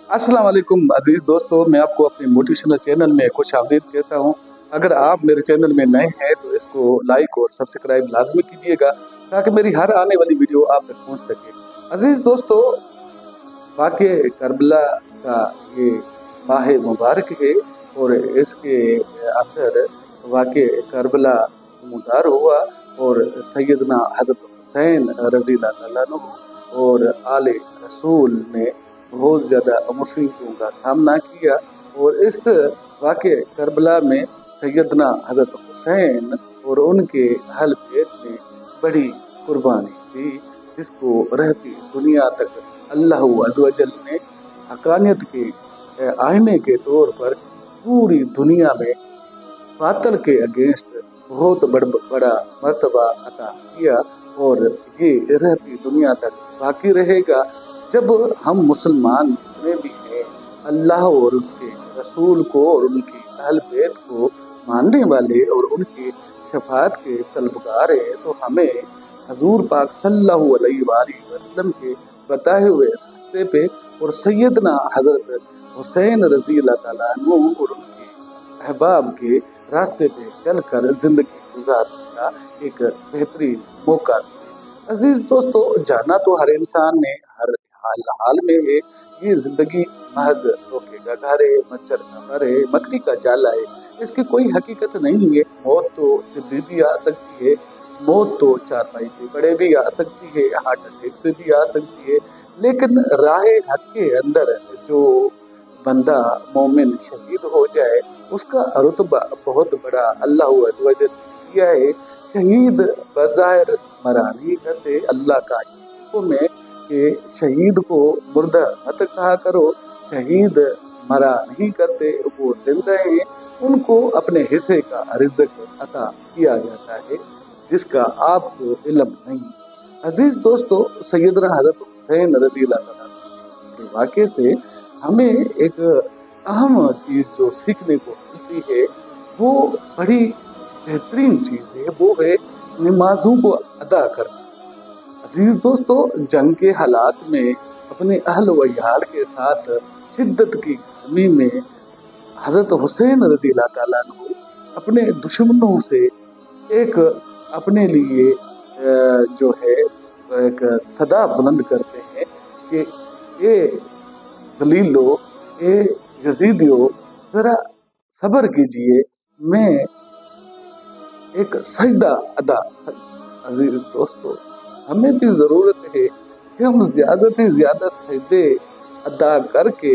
अस्सलाम वालेकुम अजीज दोस्तों, मैं आपको अपने मोटिवेशनल चैनल में खुश आमदीद कहता हूँ। अगर आप मेरे चैनल में नए हैं तो इसको लाइक और सब्सक्राइब लाजमी कीजिएगा ताकि मेरी हर आने वाली वीडियो आप तक पहुँच सके। अजीज दोस्तों, वाक़े करबला का ये माह मुबारक है और इसके अंदर वाक़े करबला नमूदार हुआ और सैयदना हज़रत हुसैन रज़ी अल्लाह तआला अन्हु और आले रसूल ने बहुत ज़्यादा मुसीबतों का सामना किया और इस वाक़े करबला में सैयदना हज़रत हुसैन और उनके अहल बैत ने बड़ी कुर्बानी दी, जिसको रहती दुनिया तक अल्लाह अज़्ज़ व जल ने हक़ानियत के आईने के तौर पर पूरी दुनिया में बातिल के अगेंस्ट बहुत बड़ा मर्तबा अता किया और ये रहती दुनिया तक बाकी रहेगा। जब हम मुसलमान जितने भी हैं अल्लाह और उसके रसूल को और उनकी अहल बैत को मानने वाले और उनकी शफाअत के तलबगार हैं, तो हमें हजूर पाक सल्लल्लाहु अलैहि वसल्लम के बताए हुए रास्ते पे और सैयदना हजरत हुसैन रज़ी अल्लाह तआला अन्हु और उनके अहबाब के रास्ते पे चलकर जिंदगी गुजारने का एक बेहतरीन मौका मिले। अजीज दोस्तों, जाना तो हर इंसान ने हर हाल में है, ये जिंदगी महज धोखे का घर है, मच्छर का घर है, मकड़ी का जाला है, इसकी कोई हकीकत नहीं है। मौत तो कभी भी आ सकती है, मौत तो चारपाई पे पड़े भी आ सकती है, हार्ट अटैक से भी आ सकती है, लेकिन राह हक के अंदर जो बंदा मोमिन शहीद हो जाए उसका रुतबा बहुत बड़ा अल्लाह अज़्ज़ व जल ने दिया है। शहीद बज़ाहिर मरा नहीं करते, अल्लाह का हुक्म है कि शहीद को मुर्दा मत कहा करो, शहीद मरा नहीं करते, वो जिंदा हैं, उनको अपने हिस्से का रिज़्क अता किया जाता है जिसका आपको इल्म नहीं। अजीज दोस्तों, सैयदना हज़रत हुसैन रज़ी अल्लाह तआला के वाक़े से हमें एक अहम चीज़ जो सीखने को मिलती है वो बड़ी बेहतरीन चीज़ है, वो है नमाजों को अदा करना। अजीज दोस्तों, जंग के हालात में अपने अहल व यार के साथ शिद्दत की गर्मी में हज़रत हुसैन रज़ी अल्लाह तआला अन्हु अपने दुश्मनों से एक अपने लिए जो है एक सदा बुलंद करते हैं कि ये जलीलो, ये यजीदियो, जरा सब्र कीजिए, मैं एक सजदा अदा। अजीज दोस्तों, हमें भी ज़रूरत है कि हम ज़्यादा से ज़्यादा सजदे अदा करके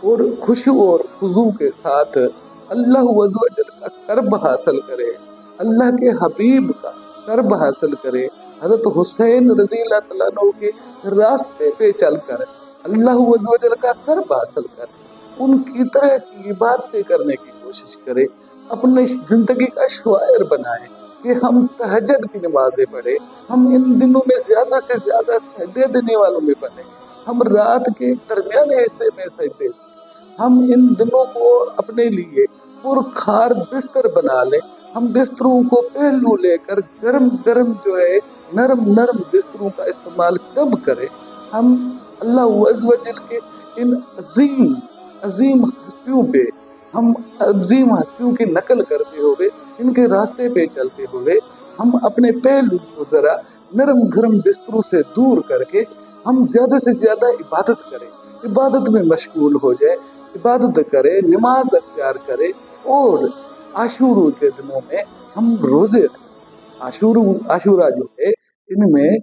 और खुशू और खुजू के साथ अल्लाह अज़्ज़ व जल का कर्ब हासिल करें, अल्लाह के हबीब का कर्ब हासिल करें। हज़रत हुसैन रज़ी अल्लाह तआला अन्हु के रास्ते पे चलकर अल्लाह अज़्ज़ व जल का कर्ब हासिल करें, उनकी तरह की इबादतें करने की कोशिश करें, अपने जिंदगी का शायर बनाएं कि हम तहज्जुद की नमाजें पढ़ें, हम इन दिनों में ज़्यादा से ज़्यादा सजदे देने वालों में बने, हम रात के दरमियाने हिस्से में सजदे, हम इन दिनों को अपने लिए पुरखार बिस्तर बना लें, हम बिस्तरों को पहलू लेकर गरम गरम जो है नरम नरम बिस्तरों का इस्तेमाल कब करें। हम अल्लाह अज़्ज़ व जल के इन अजीम अजीम हस्तियों पे, हम अजीम हस्तियों की नकल करते हुए, इनके रास्ते पे चलते हुए हम अपने पहलू को ज़रा नरम गरम बिस्तरों से दूर करके हम ज़्यादा से ज़्यादा इबादत करें, इबादत में मशगूल हो जाए, इबादत करें, नमाज अख्तियार करें और आशूरा के दिनों में हम रोज़े रखें। आशूरा जो है इनमें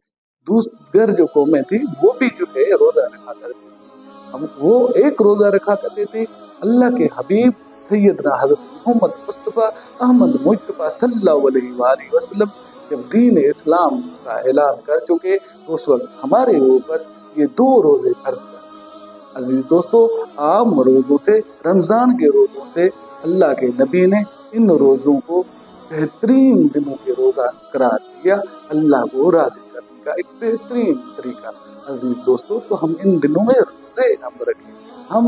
दूसर जो कौमें थी वो भी जो है रोज़ा रखा करती थी, हम वो एक रोज़ा रखा करते थे। अल्लाह के हबीब सैयदना हज़रत मोहम्मद मुस्तफ़ा अहमद मुज्तबा सल्लल्लाहु अलैहि वसल्लम जब दीन इस्लाम का ऐलान कर चुके तो उस वक्त हमारे ऊपर ये 2 रोज़े फर्ज कर। अजीज दोस्तों, आम रोज़ों से, रमज़ान के रोज़ों से अल्लाह के नबी ने इन रोज़ों को बेहतरीन दिनों के रोज़ा करार दिया, अल्लाह को राज़ी करने का एक बेहतरीन तरीका। अजीज दोस्तों, तो हम इन दिनों में रोज़े हम रखें। हम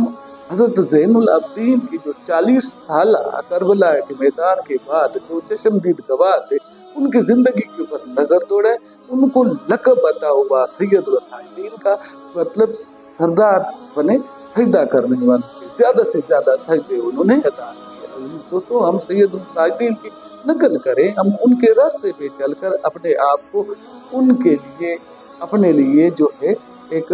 हज़रत ज़ैनुल आबिदीन की जो 40 साल करबला के मैदान के बाद जो चश्मदीद गवाह थे, उनकी जिंदगी के ऊपर नजर दौड़े, उनको लक़ब अता हुआ सैयद रसाइलीन का, मतलब सरदार बने, सजदा करने वालों के ज्यादा से ज्यादा सजदे उन्होंने अदा किए। अजीज दोस्तों, हम सैयदुल साजिदीन की नकल करें, हम उनके रास्ते पे चलकर अपने आप को उनके लिए, अपने लिए जो है एक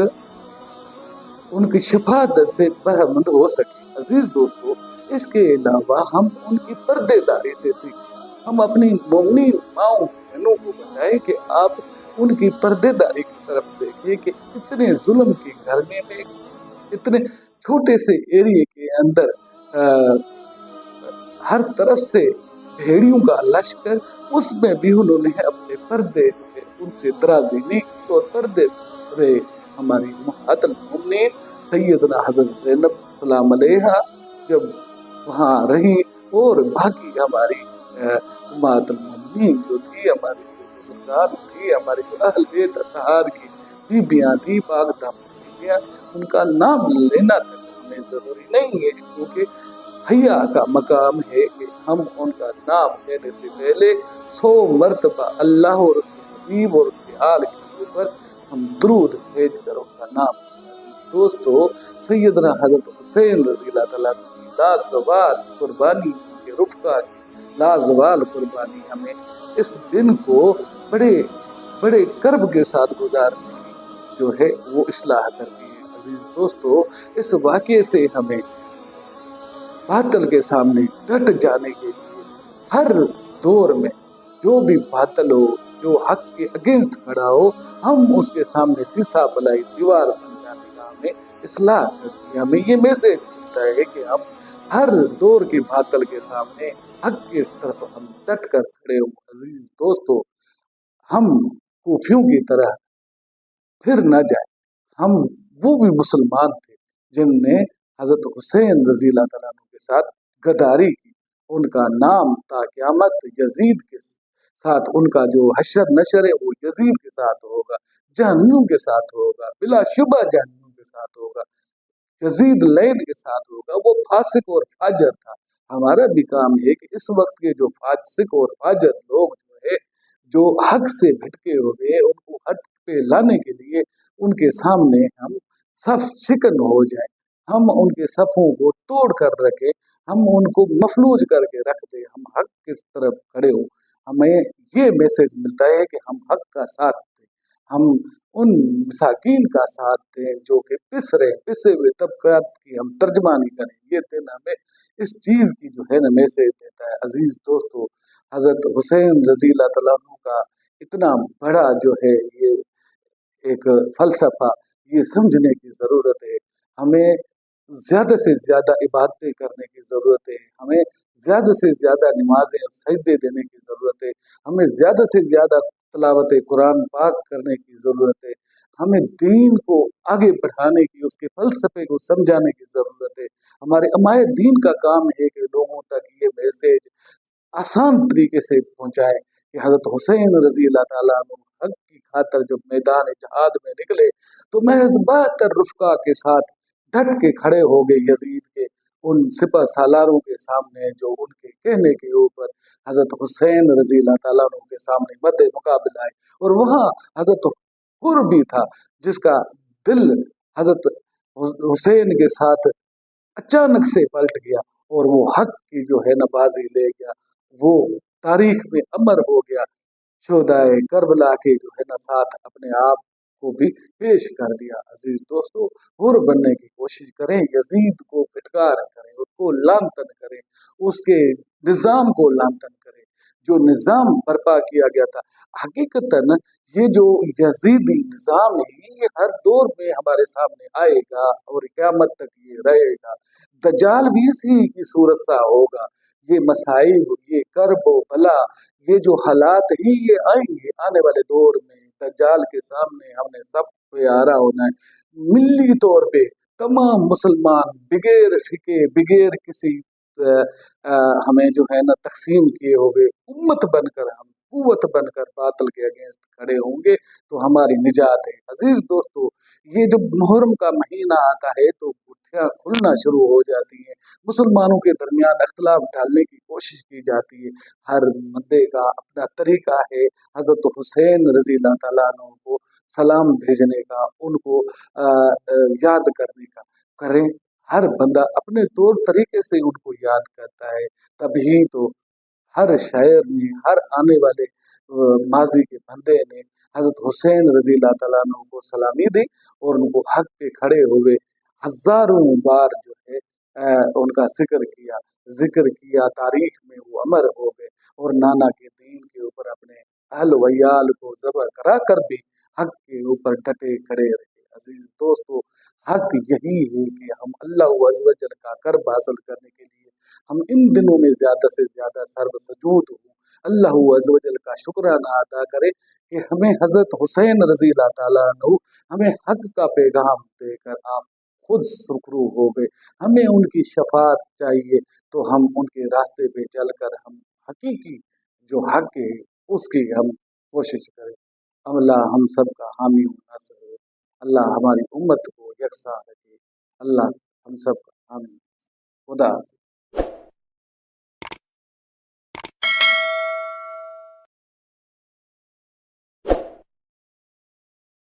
उनकी शफाअत से बहमंद हो सके। अजीज दोस्तों, इसके अलावा हम उनकी पर्देदारी से सीखें। हम अपनी मोमनी माओ बहनों को बताएं कि आप उनकी पर्देदारी की तरफ देखिए कि इतने जुल्म के घर में इतने छोटे से एरिया के अंदर हर तरफ से भेड़ियों का लश्कर, उसमें भी उन्होंने अपने पर्दे उनसे दराजी नहीं की और पर्दे रहे। हमारी उम्महातुल मोमिनीन सैयदना हज़रत ज़ैनब सलाम अलैहा जब वहाँ रही, और बाकी हमारी उम्महातुल मोमिनीन जो थी, हमारी जो बुजुर्गान थी, हमारी जो अहल बैत अतहार की बीबियाँ थी, पाक दामन बीबियाँ, उनका नाम लेना तक हमें जरूरी नहीं है, क्योंकि हया का मकाम है कि हम उनका नाम लेने से पहले 100 मरतबा अल्लाह और उसके हबीब और उसके आल के ऊपर हम दुरूद भेज कर उनका नाम। दोस्तों, सैयदना हजरत हुसैन रज़ी अल्लाह तआला की लाजवाल कुर्बानी, के रुफ़क़ा की लाजवाल कुर्बानी हमें इस दिन को बड़े बड़े कर्ब के साथ गुजारने की जो है वो इस्लाह करती है। अजीज दोस्तों, इस वाक़े से हमें बादल के सामने डट जाने के लिए हर दौर में जो भी बादल हो, जो हक के अगेंस्ट खड़ा हो, हम उसके सामने शीशा पलाई दीवार बन जाने का हमें इस्लाह करती है। हमें ये मैसेज मिलता है कि हम हर दौर के बादल के सामने हक की तरफ हम डट कर खड़े हो। अजीज दोस्तों, हम कूफियों की तरह फिर न जाए। हम वो भी मुसलमान थे जिनने हजरत हुसैन रज़ी अल्लाह तआला अन्हु के साथ गद्दारी की। उनका नाम ता क़यामत यजीद के साथ, उनका जो हशर नशर है वो यजीद के साथ होगा, जहन्नुम के साथ होगा, बिलाशुबा जहन्नुम के साथ होगा, यजीद लैन के साथ होगा। वो फासिक और फाजर था। हमारा भी काम है कि इस वक्त के जो फासिक और फाजर लोग जो है, जो हक से भटके हुए, उनको हक पे लाने के लिए उनके सामने हम सफ शिकन हो जाए, हम उनके सफ़ों को तोड़ कर रखें, हम उनको मफलूज करके रख दें, हम हक की तरफ खड़े हो। हमें ये मैसेज मिलता है कि हम हक का साथ दें, हम उन मसाकीन का साथ दें जो कि पिसे हुए तबकात की हम तर्जमानी करें। ये दिन हमें इस चीज़ की जो है ना मैसेज देता है। अजीज दोस्तों, हजरत हुसैन रज़ी अल्लाह तआला अन्हु का इतना बड़ा जो है ये एक फलसफा, ये समझने की ज़रूरत है। हमें ज़्यादा से ज़्यादा इबादतें करने की ज़रूरत है, हमें ज़्यादा से ज़्यादा नमाज़ें और सजदे देने की ज़रूरत है, हमें ज़्यादा से ज़्यादा तिलावत कुरान पाक करने की ज़रूरत है, हमें दीन को आगे बढ़ाने की, उसके फलसफे को समझाने की ज़रूरत है। हमारे अमाए दीन का काम है कि लोगों तक ये मैसेज आसान तरीके से पहुंचाए कि हजरत हुसैन रज़ी अल्लाह ताला अन्हु हक की खातर जब मैदान जहाद में निकले तो महज 72 रुफ़क़ा के साथ डट के खड़े हो गए यजीद के उन सिपह सालारों के सामने, जो उनके कहने के ऊपर हजरत हुसैन रज़ी अल्लाह ताला अन्हु के सामने मद्दे मुकाबला आए। और वहाँ हजरत हुर भी था, जिसका दिल हजरत हुसैन के साथ अचानक से पलट गया और वो हक की जो है ना बाजी ले गया, वो तारीख में अमर हो गया। शोहदाए करबला के जो है ना साथ अपने आप को भी पेश कर दिया। अजीज दोस्तों, हुर बनने की कोशिश करें, यजीद को फिटकार करें, उसको लांतन करें, उसके निज़ाम को लांतन करें, जो निज़ाम बर्पा किया गया था। हकीकतन ये जो यजीदी निज़ाम है, ये हर दौर में हमारे सामने आएगा और क़यामत तक ये रहेगा। दज्जाल भी इसी की सूरत सा होगा। ये मसाइब, ये कर्ब व बला, ये जो हालात ही ये आएंगे आने वाले दौर में। दज्जाल के सामने हमने सब प्यारा होना है। मिली तौर पे तमाम मुसलमान बिगैर फिके, बिगैर किसी हमें जो है ना तकसीम किए हो गए, उम्मत बनकर, हम कुव्वत बनकर बातिल के अगेंस्ट खड़े होंगे तो हमारी निजात है। अजीज दोस्तों, ये जब मुहर्रम का महीना आता है तो गुत्थियाँ खुलना शुरू हो जाती हैं, मुसलमानों के दरमियान अख्तिलाफ डालने की कोशिश की जाती है। हर बंदे का अपना तरीका है हजरत हुसैन रज़ी अल्लाह तआला अन्हु को सलाम भेजने का, उनको याद करने का। करें। हर बंदा अपने तौर तरीके से उनको याद करता है, तभी तो हर शायर ने, हर आने वाले माजी के बंदे ने हजरत हुसैन रजी अल्लाह तआला अन्हु को सलामी दी और उनको हक पे खड़े हुए हजारों बार जो है उनका जिक्र किया, तारीख में वो अमर हो गए और नाना के दीन के ऊपर अपने अहल वयाल को ज़बह करा कर भी हक के ऊपर डटे खड़े रहे। अजीज दोस्तों, हक यही है कि हम अल्लाह अज़्ज़ व जल का कर्ब हासिल करने के लिए हम इन दिनों में ज्यादा से ज्यादा सर्व सजूद हों, अल्लाह अज़्ज़ व जल का शुक्राना अदा करें कि हमें हजरत हुसैन रजी अल्लाह ताला अन्हु हमें हक का पैगाम देकर आप खुद सुरखरू हो गए। हमें उनकी शफात चाहिए, तो हम उनके रास्ते पे चलकर हम हकीकी जो हक है उसकी हम कोशिश करें। अल्लाह हम सब का हामी और नासिर है। अल्लाह हमारी उम्मत को यकसा रखे। अल्लाह हम सब का हामी। खुदा